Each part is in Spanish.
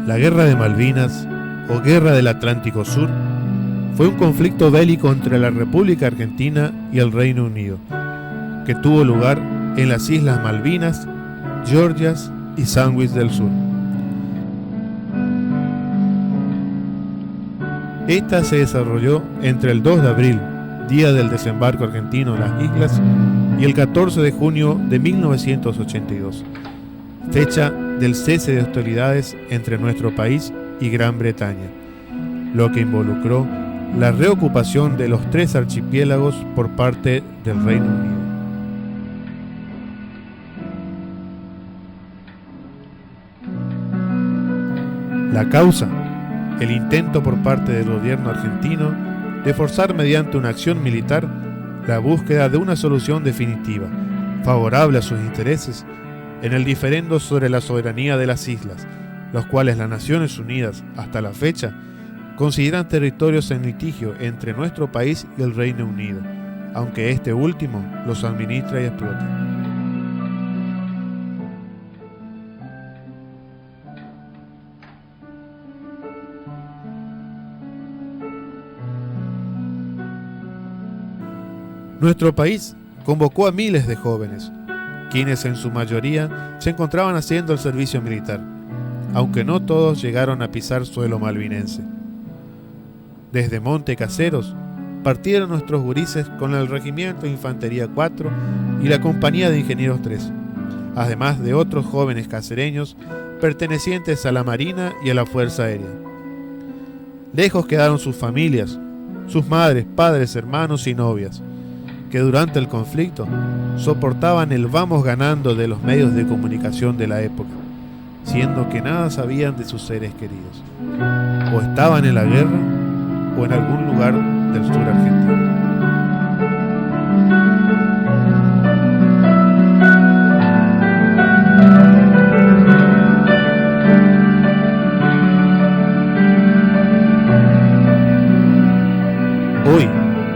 La Guerra de Malvinas, o Guerra del Atlántico Sur, fue un conflicto bélico entre la República Argentina y el Reino Unido, que tuvo lugar en las Islas Malvinas, Georgias y Sandwich del Sur. Esta se desarrolló entre el 2 de abril, día del desembarco argentino en las islas, y el 14 de junio de 1982, fecha del cese de hostilidades entre nuestro país y Gran Bretaña, lo que involucró la reocupación de los 3 archipiélagos por parte del Reino Unido. La causa: el intento por parte del gobierno argentino de forzar mediante una acción militar la búsqueda de una solución definitiva, favorable a sus intereses, en el diferendo sobre la soberanía de las islas, los cuales las Naciones Unidas, hasta la fecha, consideran territorios en litigio entre nuestro país y el Reino Unido, aunque este último los administra y explota. Nuestro país convocó a miles de jóvenes, quienes en su mayoría se encontraban haciendo el servicio militar, aunque no todos llegaron a pisar suelo malvinense. Desde Monte Caseros partieron nuestros gurises con el Regimiento de Infantería 4 y la Compañía de Ingenieros 3, además de otros jóvenes casereños pertenecientes a la Marina y a la Fuerza Aérea. Lejos quedaron sus familias, sus madres, padres, hermanos y novias, que durante el conflicto soportaban el vamos ganando de los medios de comunicación de la época, siendo que nada sabían de sus seres queridos. O estaban en la guerra o en algún lugar del sur argentino. Hoy,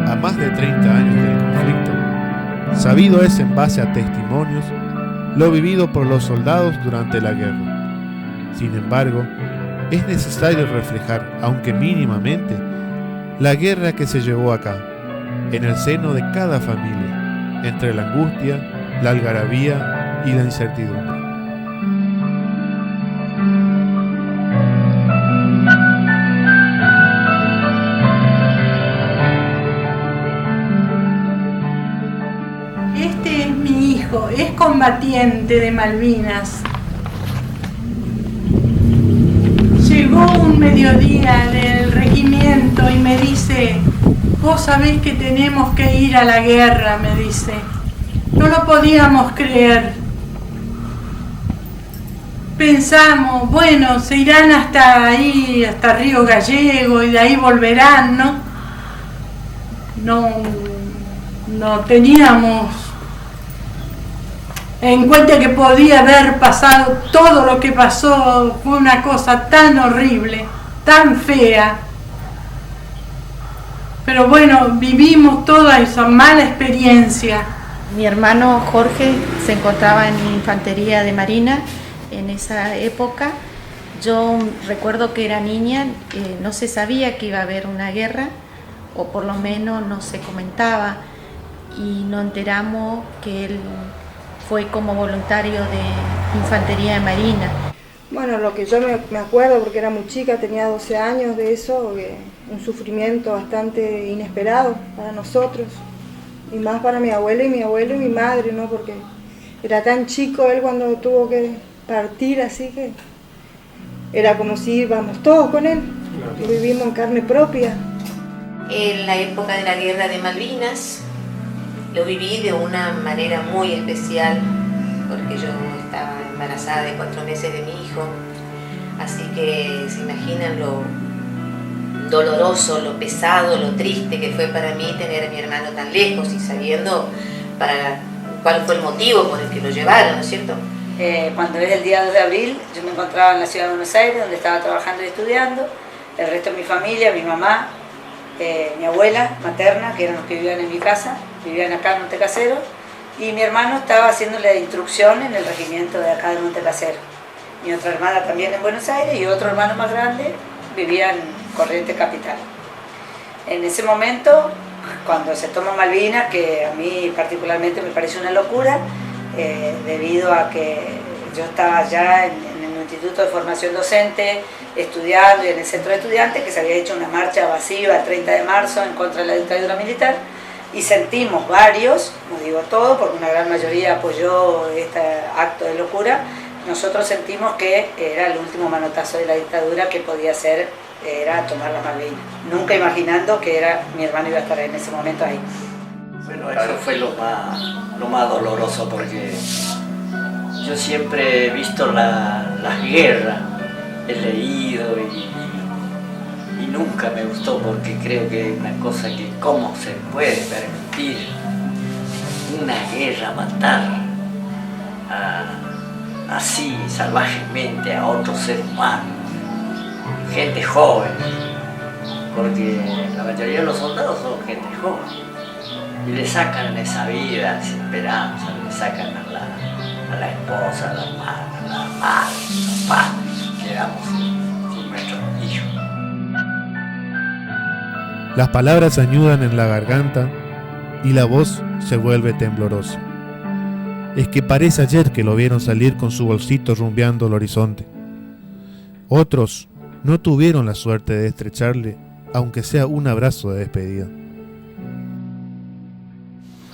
a más de 30 años del conflicto, sabido es en base a testimonios lo vivido por los soldados durante la guerra. Sin embargo, es necesario reflejar, aunque mínimamente, la guerra que se llevó acá, en el seno de cada familia, entre la angustia, la algarabía y la incertidumbre. Este es mi hijo, es combatiente de Malvinas. Llegó un mediodía del regimiento y me dice: vos sabés que tenemos que ir a la guerra, me dice. No lo podíamos creer. Pensamos, bueno, se irán hasta ahí, hasta Río Gallego, y de ahí volverán, ¿no? No teníamos en cuenta que podía haber pasado todo lo que pasó. Fue una cosa tan horrible, tan fea. Pero bueno, vivimos toda esa mala experiencia. Mi hermano Jorge se encontraba en Infantería de Marina en esa época. Yo recuerdo que era niña, no se sabía que iba a haber una guerra, o por lo menos no se comentaba, y nos enteramos que él fue como voluntario de Infantería de Marina. Bueno, lo que yo me acuerdo, porque era muy chica, tenía 12 años de eso, un sufrimiento bastante inesperado para nosotros, y más para mi abuelo y mi madre, ¿no? Porque era tan chico él cuando tuvo que partir, así que era como si íbamos todos con él, lo vivimos en carne propia. En la época de la Guerra de Malvinas lo viví de una manera muy especial, porque yo estaba embarazada de 4 meses de mi hijo, así que se imaginan lo doloroso, lo pesado, lo triste que fue para mí tener a mi hermano tan lejos y sabiendo cuál fue el motivo por el que lo llevaron, ¿no es cierto? Cuando era el día 2 de abril, yo me encontraba en la ciudad de Buenos Aires, donde estaba trabajando y estudiando. El resto de mi familia, mi mamá, mi abuela materna, que eran los que vivían en mi casa, vivían acá en Monte Caseros, y mi hermano estaba haciendo la instrucción en el regimiento de acá de Monte Caseros. mi otra hermana también en Buenos Aires y otro hermano más grande vivía en Corrientes Capital. En ese momento, cuando se toma Malvinas, que a mí particularmente me parece una locura, debido a que yo estaba ya en el Instituto de Formación Docente, estudiando y en el Centro de Estudiantes, que se había hecho una marcha masiva el 30 de marzo en contra de la dictadura militar, y sentimos varios, no digo todo, porque una gran mayoría apoyó este acto de locura, nosotros sentimos que era el último manotazo de la dictadura que podía hacer, era tomar las Malvinas, nunca imaginando que mi hermano iba a estar en ese momento ahí. Bueno, eso fue lo más doloroso, porque yo siempre he visto las guerras, he leído y nunca me gustó, porque creo que es una cosa que cómo se puede permitir una guerra, matar así salvajemente a otro ser humano, gente joven, porque la mayoría de los soldados son gente joven y le sacan esa vida, esa esperanza, le sacan a la esposa, a la madre, a los padres, quedamos sin nuestros hijos. Las palabras añudan en la garganta y la voz se vuelve temblorosa. Es que parece ayer que lo vieron salir con su bolsito rumbeando el horizonte. Otros no tuvieron la suerte de estrecharle, aunque sea un abrazo de despedida.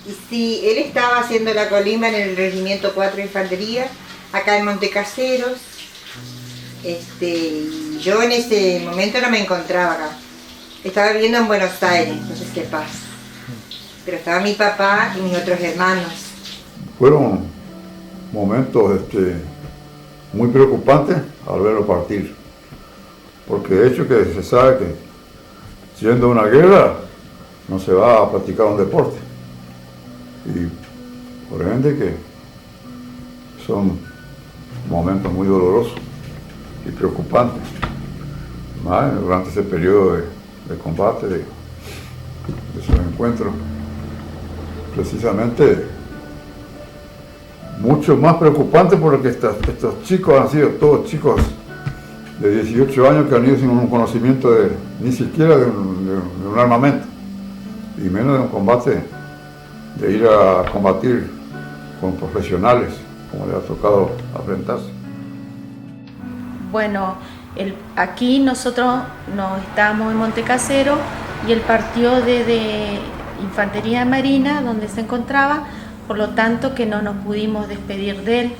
Y sí, él estaba haciendo la colima en el Regimiento 4 de Infantería, acá en Montecaseros. Yo en ese momento no me encontraba acá. Estaba viviendo en Buenos Aires, no sé qué pasa. Pero estaba mi papá y mis otros hermanos. Fueron momentos muy preocupantes al verlo partir. Porque de hecho que se sabe que siendo una guerra no se va a practicar un deporte. Y por ende que son momentos muy dolorosos y preocupantes, más durante ese periodo de combate, de esos encuentros, precisamente mucho más preocupantes porque estos chicos han sido todos chicos de 18 años que han ido sin un conocimiento ni siquiera de un armamento, y menos de un combate, de ir a combatir con profesionales, como le ha tocado enfrentarse. Bueno, aquí nosotros estábamos en Montecasero y él partió de Infantería Marina, donde se encontraba, por lo tanto que no nos pudimos despedir de él,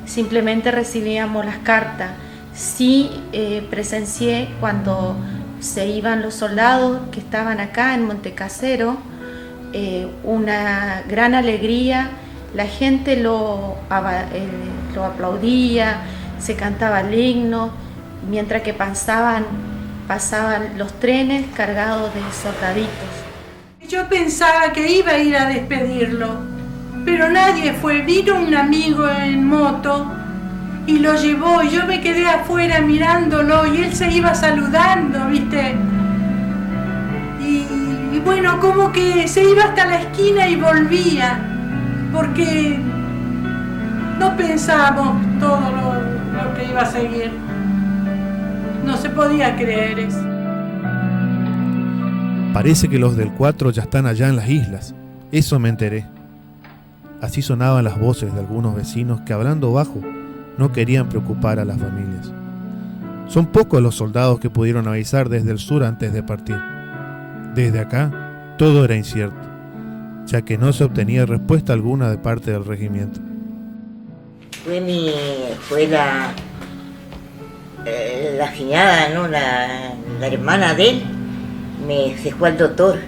simplemente recibíamos las cartas. Sí presencié cuando se iban los soldados que estaban acá en Montecasero, una gran alegría, la gente lo aplaudía, se cantaba el himno, mientras que pasaban los trenes cargados de soldaditos. Yo pensaba que iba a ir a despedirlo, pero nadie fue. Vino un amigo en moto y lo llevó, y yo me quedé afuera mirándolo y él se iba saludando, ¿viste? Y bueno, como que se iba hasta la esquina y volvía, porque no pensábamos todo lo que iba a seguir. No se podía creer eso. Parece que los del 4 ya están allá en las islas. Eso me enteré. Así sonaban las voces de algunos vecinos que, hablando bajo, no querían preocupar a las familias. Son pocos los soldados que pudieron avisar desde el sur antes de partir. Desde acá, todo era incierto, ya que no se obtenía respuesta alguna de parte del regimiento. Fue la giñada, ¿no? La hermana de él se fue al doctor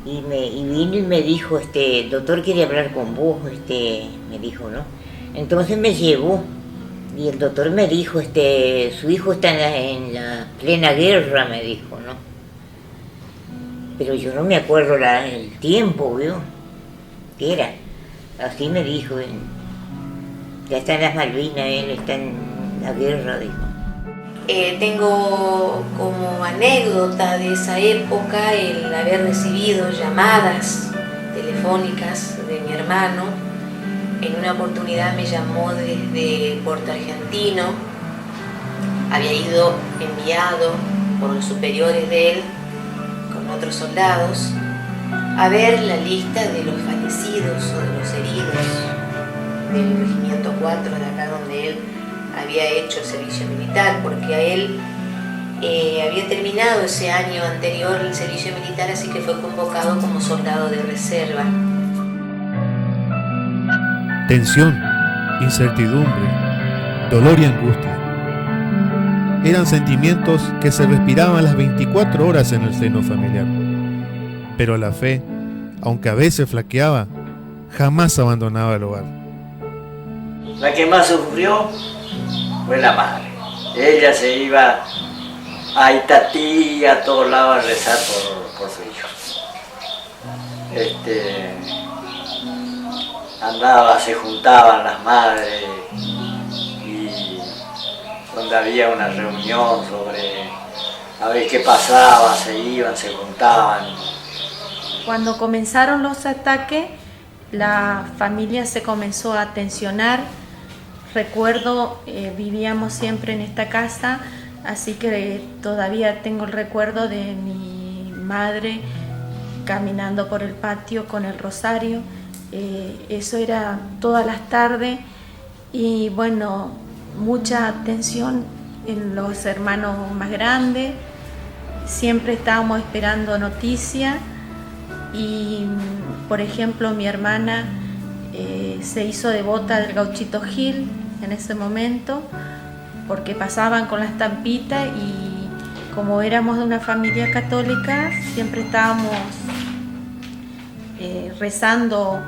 y vino y me dijo, el doctor quiere hablar con vos, me dijo, ¿no? Entonces me llevó y el doctor me dijo, su hijo está en la plena guerra, me dijo, ¿no? Pero yo no me acuerdo el tiempo, ¿vio? ¿Qué era? Así me dijo, ya está en las Malvinas, él está en la guerra, dijo. Tengo como anécdota de esa época el haber recibido llamadas telefónicas de mi hermano En una oportunidad me llamó desde Puerto Argentino, había ido enviado por los superiores de él con otros soldados a ver la lista de los fallecidos o de los heridos del Regimiento 4 de acá donde él había hecho el servicio militar, porque a él había terminado ese año anterior el servicio militar, así que fue convocado como soldado de reserva. Tensión, incertidumbre, dolor y angustia. Eran sentimientos que se respiraban las 24 horas en el seno familiar. Pero la fe, aunque a veces flaqueaba, jamás abandonaba el hogar. La que más sufrió fue la madre. Ella se iba a Itatí, a todos lados a rezar por su hijo. Se juntaban las madres y donde había una reunión sobre a ver qué pasaba, se iban, se juntaban. Cuando comenzaron los ataques, la familia se comenzó a tensionar. Recuerdo, vivíamos siempre en esta casa, así que todavía tengo el recuerdo de mi madre caminando por el patio con el rosario. Eso era todas las tardes y bueno, mucha tensión en los hermanos más grandes. Siempre estábamos esperando noticias y, por ejemplo, mi hermana se hizo devota del Gauchito Gil en ese momento porque pasaban con la estampita y como éramos de una familia católica siempre estábamos rezando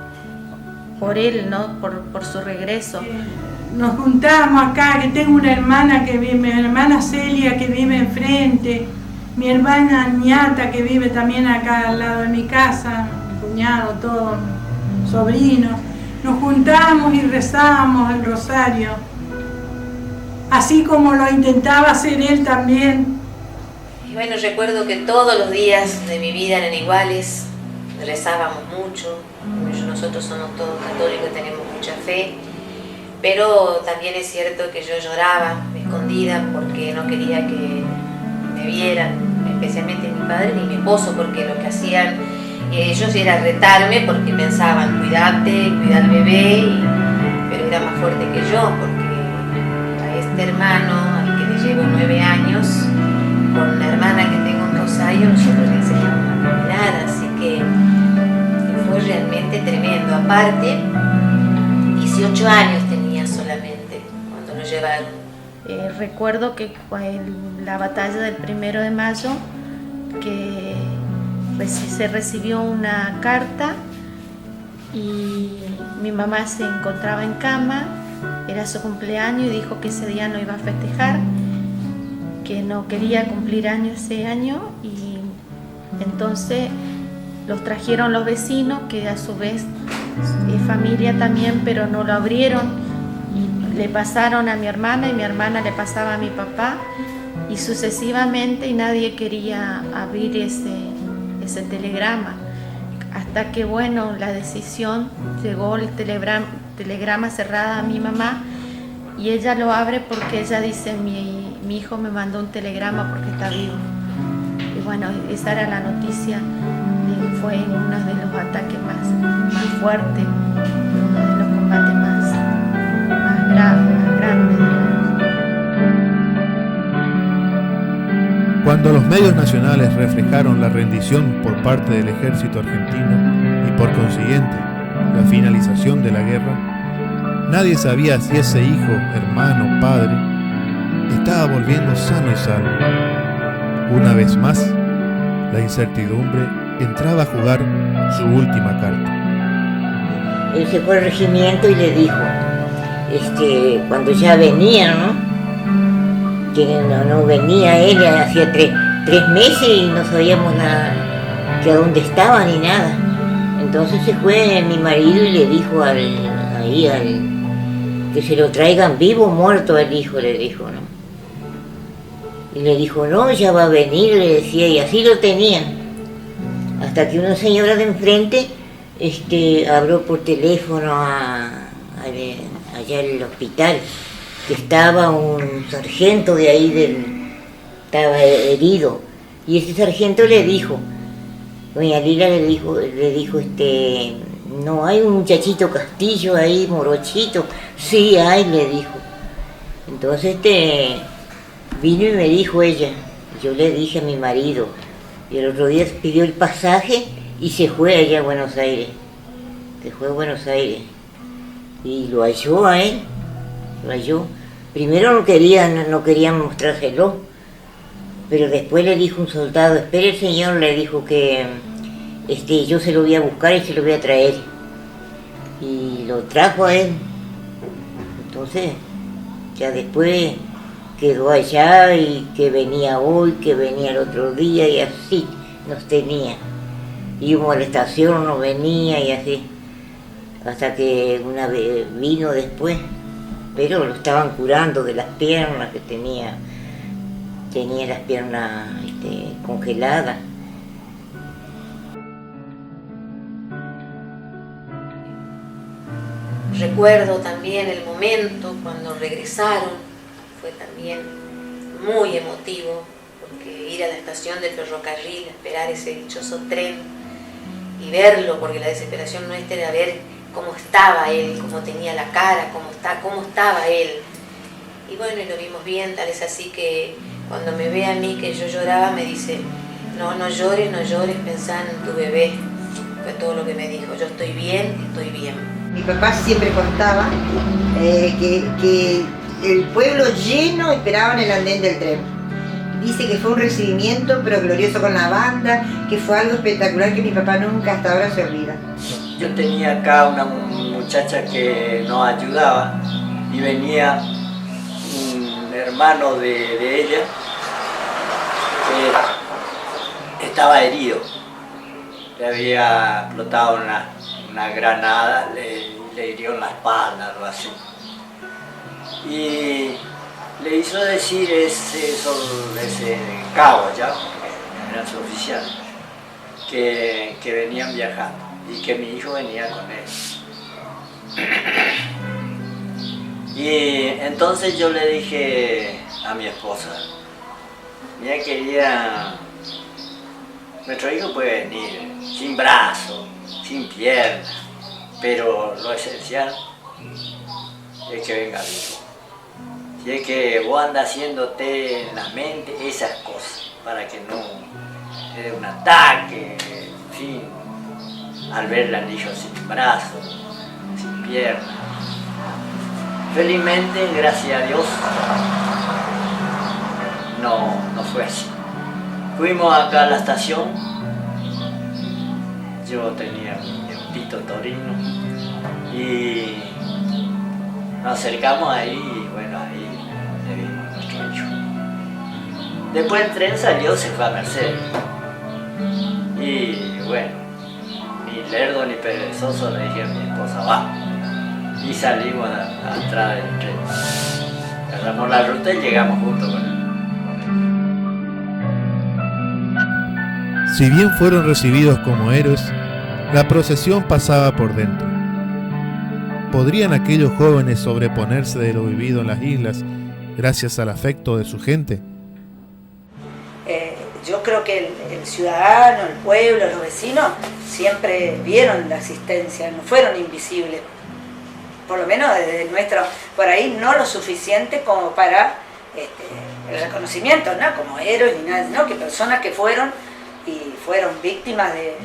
por él, ¿no? Por su regreso. Nos juntamos acá, que tengo una hermana que vive, mi hermana Celia que vive enfrente, mi hermana Niata que vive también acá al lado de mi casa, mi cuñado, todos, sobrinos. Nos juntamos y rezábamos el rosario, así como lo intentaba hacer él también. Y bueno, recuerdo que todos los días de mi vida eran iguales, rezábamos mucho. Nosotros somos todos católicos, tenemos mucha fe, pero también es cierto que yo lloraba escondida porque no quería que me vieran, especialmente mi padre ni mi esposo, porque lo que hacían ellos era retarme porque pensaban, cuidate, cuida al bebé, pero era más fuerte que yo, porque a este hermano, al que le llevo 9 años, con la hermana que tengo en Rosario, nosotros le enseñamos a caminar, así que fue realmente tremendo. Aparte, 18 años tenía solamente cuando lo llevaron. Recuerdo que en la batalla del 1 de mayo que se recibió una carta y mi mamá se encontraba en cama, era su cumpleaños y dijo que ese día no iba a festejar, que no quería cumplir años ese año y entonces los trajeron los vecinos, que a su vez es familia también, pero no lo abrieron y le pasaron a mi hermana y mi hermana le pasaba a mi papá y sucesivamente y nadie quería abrir ese telegrama. Hasta que bueno, la decisión, llegó el telegrama cerrada a mi mamá y ella lo abre porque ella dice, mi hijo me mandó un telegrama porque está vivo. Y bueno, esa era la noticia. Fue uno de los ataques más fuertes, uno de los combates más graves, más grandes. Cuando los medios nacionales reflejaron la rendición por parte del ejército argentino y por consiguiente la finalización de la guerra, nadie sabía si ese hijo, hermano, padre, estaba volviendo sano y salvo. Una vez más, la incertidumbre entraba a jugar su última carta. Él se fue al regimiento y le dijo, cuando ya venía, ¿no? Que no venía él, hacía tres meses y no sabíamos nada, que a dónde estaba ni nada. Entonces se fue mi marido y le dijo que se lo traigan vivo o muerto al hijo, le dijo, ¿no? Y le dijo, no, ya va a venir, le decía, y así lo tenían. Hasta que una señora de enfrente habló por teléfono a allá en el hospital, que estaba un sargento de ahí, estaba herido, y ese sargento le dijo, doña Lila le dijo, no hay un muchachito Castillo ahí, morochito, sí hay, le dijo. Entonces vino y me dijo ella, yo le dije a mi marido, y el otro día pidió el pasaje y se fue allá a Buenos Aires, y lo halló a él, lo halló. Primero no querían mostrárselo, pero después le dijo un soldado, espere el señor, le dijo que yo se lo voy a buscar y se lo voy a traer. Y lo trajo a él. Entonces, ya después quedó allá y que venía hoy, que venía el otro día y así nos tenía. Íbamos a la estación, no venía y así. Hasta que una vez vino después, pero lo estaban curando de las piernas, que tenía las piernas congeladas. Recuerdo también el momento cuando regresaron, fue también muy emotivo, porque ir a la estación del ferrocarril, esperar ese dichoso tren y verlo, porque la desesperación nuestra era ver cómo estaba él, cómo tenía la cara, cómo estaba él. Y bueno, y lo vimos bien, tal es así que cuando me ve a mí que yo lloraba me dice, no llores, pensá en tu bebé. Fue todo lo que me dijo, yo estoy bien. Mi papá siempre contaba que el pueblo lleno esperaba en el andén del tren. Dice que fue un recibimiento, pero glorioso con la banda, que fue algo espectacular que mi papá nunca hasta ahora se olvida. Yo tenía acá una muchacha que nos ayudaba y venía un hermano de ella que estaba herido. Le había explotado una granada, le hirió en la espalda, algo así. Y le hizo decir ese cabo ya, era su oficial, que venían viajando y que mi hijo venía con él. Y entonces yo le dije a mi esposa, mira querida, nuestro hijo puede venir sin brazo, sin piernas, pero lo esencial es que venga vivo. Si es que vos andas haciéndote en la mente esas cosas, para que no te dé un ataque, en fin, al ver al hijo sin brazos, sin piernas. Felizmente, gracias a Dios, no fue así. Fuimos acá a la estación, yo tenía mi autito Torino y nos acercamos ahí y bueno, ahí le vimos a nuestro hijo. Después el tren salió, se fue a Mercedes y bueno, ni lerdo ni perezoso le dije a mi esposa, va. Y salimos atrás del tren. Agarramos la ruta y llegamos juntos con él. Si bien fueron recibidos como héroes, la procesión pasaba por dentro. ¿Podrían aquellos jóvenes sobreponerse de lo vivido en las islas gracias al afecto de su gente? Yo creo que el ciudadano, el pueblo, los vecinos siempre vieron la asistencia, no fueron invisibles. Por lo menos desde nuestro, por ahí no lo suficiente como para el reconocimiento, ¿no? Como héroes ni nada, ¿no? Que personas que fueron víctimas de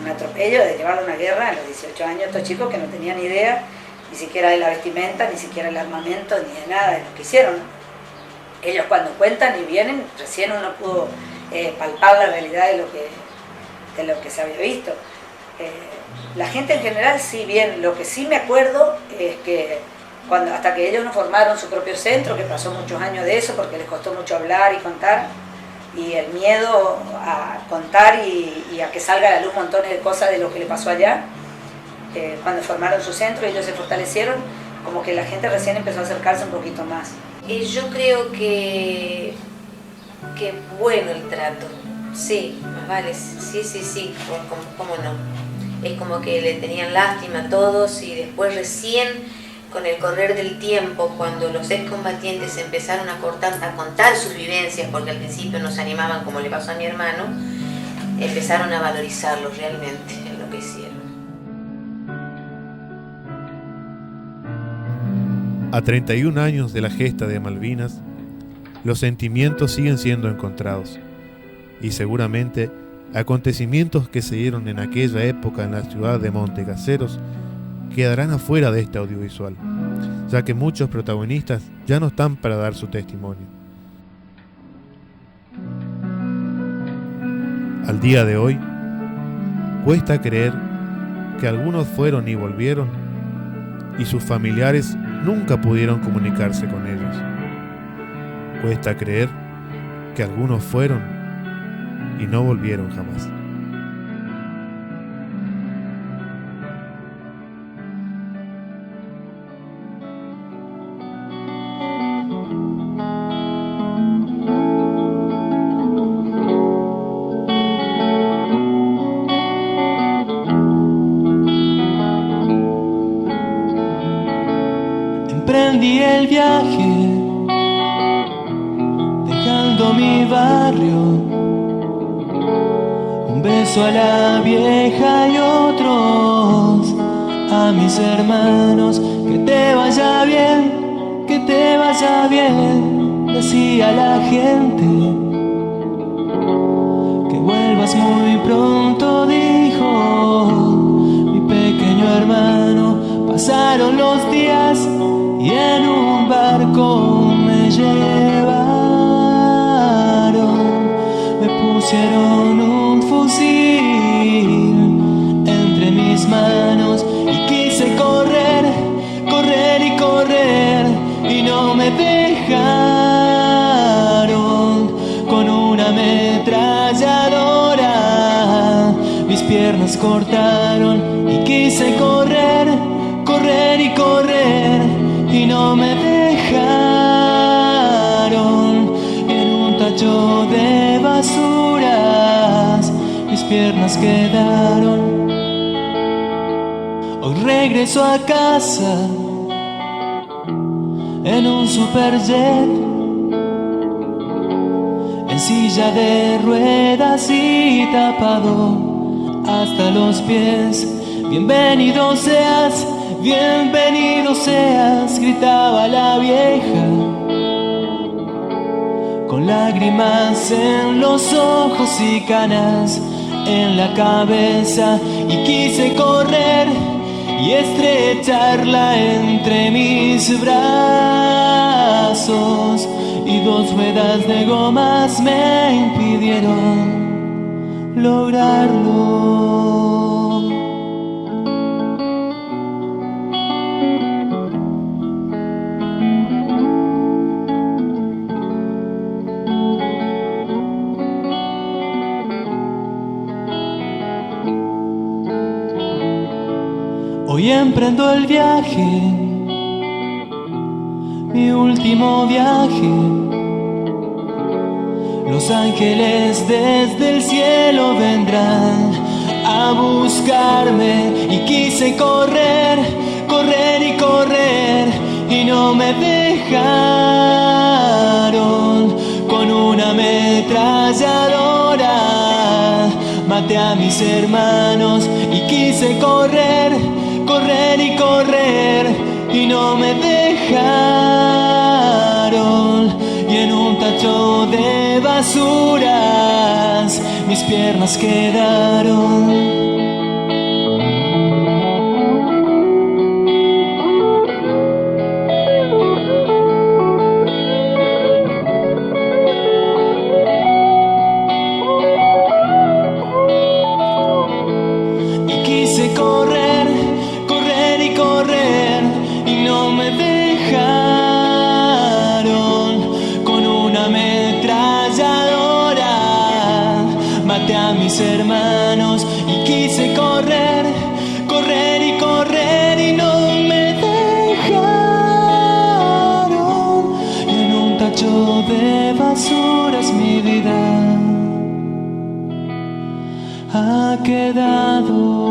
un atropello, de llevar a una guerra a los 18 años, estos chicos que no tenían idea ni siquiera de la vestimenta, ni siquiera el armamento, ni de nada de lo que hicieron. Ellos cuando cuentan y vienen, recién uno pudo palpar la realidad de lo que se había visto. La gente en general sí, bien, lo que sí me acuerdo es que hasta que ellos no formaron su propio centro, que pasó muchos años de eso porque les costó mucho hablar y contar, y el miedo a contar y a que salga a la luz montones de cosas de lo que le pasó allá, cuando formaron su centro y ellos se fortalecieron, como que la gente recién empezó a acercarse un poquito más. Yo creo que bueno el trato, sí, más vale, sí, ¿cómo no? Es como que le tenían lástima a todos y después recién con el correr del tiempo, cuando los excombatientes empezaron a contar sus vivencias, porque al principio nos animaban como le pasó a mi hermano, empezaron a valorizarlos realmente en lo que hicieron. A 31 años de la gesta de Malvinas, los sentimientos siguen siendo encontrados, y seguramente acontecimientos que se dieron en aquella época en la ciudad de Montecaseros quedarán afuera de este audiovisual, ya que muchos protagonistas ya no están para dar su testimonio. Al día de hoy, cuesta creer que algunos fueron y volvieron y sus familiares nunca pudieron comunicarse con ellos. Cuesta creer que algunos fueron y no volvieron jamás. Emprendí el viaje, dejando mi barrio. Un beso a la vieja y otros a mis hermanos. Que te vaya bien, que te vaya bien, decía la gente. Que vuelvas muy pronto, dijo mi pequeño hermano. Pasaron los días y en un barco me llevaron, me pusieron un fusil entre mis manos y quise correr, correr y correr y no me dejaron. Con una ametralladora mis piernas cortaron y quise correr, correr y correr y no me dejaron. En un tacho de basuras mis piernas quedaron. Hoy regreso a casa en un superjet, en silla de ruedas y tapado hasta los pies. Bienvenido seas, bienvenido seas, gritaba la vieja, con lágrimas en los ojos y canas en la cabeza. Y quise correr y estrecharla entre mis brazos, y dos ruedas de gomas me impidieron lograrlo. Hoy emprendo el viaje, mi último viaje. Los ángeles desde el cielo vendrán a buscarme. Y quise correr, correr y correr y no me dejaron. Con una ametralladora maté a mis hermanos y quise correr, correr y correr y no me dejaron. Y en un tacho de basuras mis piernas quedaron. Hermanos y quise correr, correr y correr y no me dejaron. Y en un tacho de basuras mi vida ha quedado.